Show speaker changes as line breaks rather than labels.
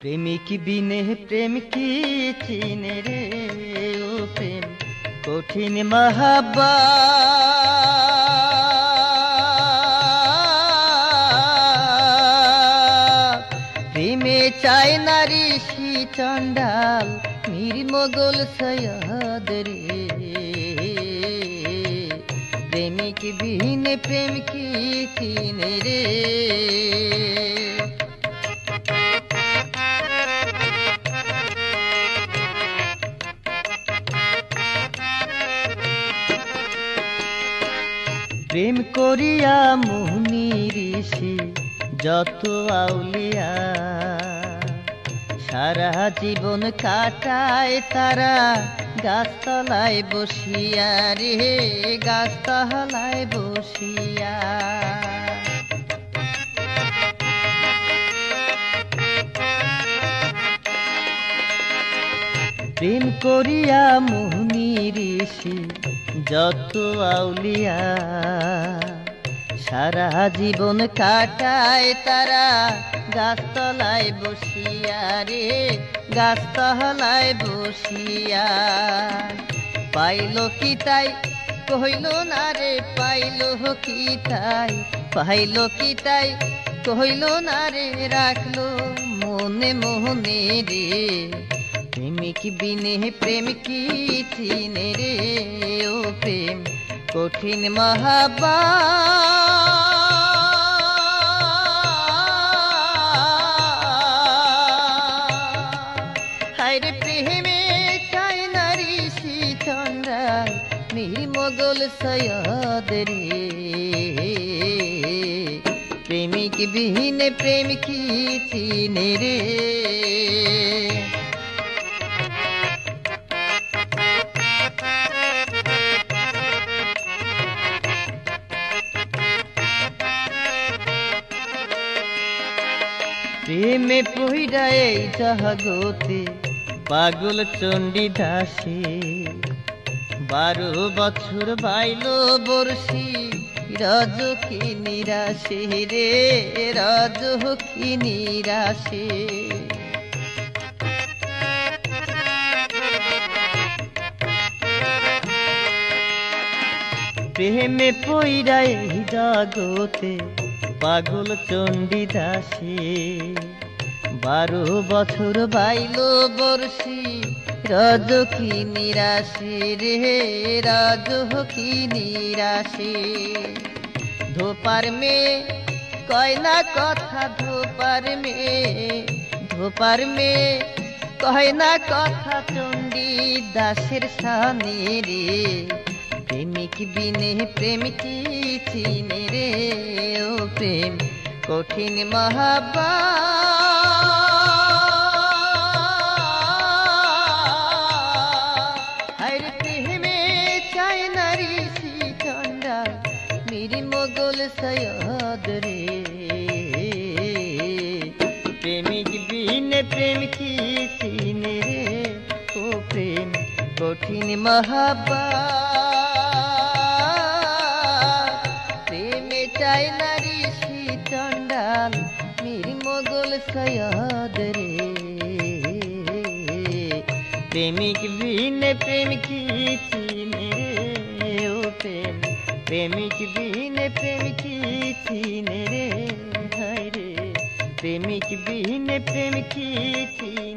प्रेमिक बिने प्रेम की चीने रे ओ प्रेम कठिन महाबा प्रेमे चाय नारी शी चंडाल मीर मोगल सयाद रे प्रेमिक बिने प्रेम की चीने रे प्रेम करिया मुनि ऋषि যত আউলিয়া সারা জীবন কাটায় তারা গাছতলায় বসিয়া রে গাছতলায় বসিয়া প্রেম করিয়া মুনি ঋষি যত আউলিয়া সারা জীবন কাটায় তারা গাছতলায় বসিয়া রে গাছতলায় বসিয়া পাইল কি তাই কইল না রে পাইল কি তাই পাইল কি তাই কইল না রে রাখলো মনে মনে রে প্রেমিক বিনে প্রেম কি চিনে রে ও প্রেম কঠিন মহাবা হায়রে প্রেমে চায় নারী চন্দ্রাল নীল মোগল সৈয়দ রে প্রেমিক বিহীনে প্রেম কি চিনে রে প্রেমে পইড়া এই জগতে পাগল চণ্ডী দাসী 12 বছর বাইল বর্ষি রাজ কি নিরাশে রে রাজ কি নিরাশে প্রেমে পইড়া এই জগতে পাগল চণ্ডী দাসী 12 বছর বাইল বর্ষি রাজ কি নিরাশে রে রাজ কি নিরাশে ধোপার মে কয় না কথা ধোপার মে কয় না কথা চণ্ডী দাসের সামনে রে প্রেমিক বিনে প্রেম কি চিনে রে ও প্রেম কঠিন মহাবা হায়রে প্রেমে চায় নারী চন্ডা মীর মোগল সৈয়দ রে প্রেমিক বিনে প্রেম কি চিনে রে ও প্রেম কঠিন মহাবা প্রেমে চায় নারী চন্ডাল মীর মোগল সৈয়দ রে প্রেমিক বিনে প্রেম কি চিনে রে ও প্রেম প্রেমিক বিনে প্রেম কি চিনে রে হায় রে প্রেমিক বিনে প্রেম কি চিনে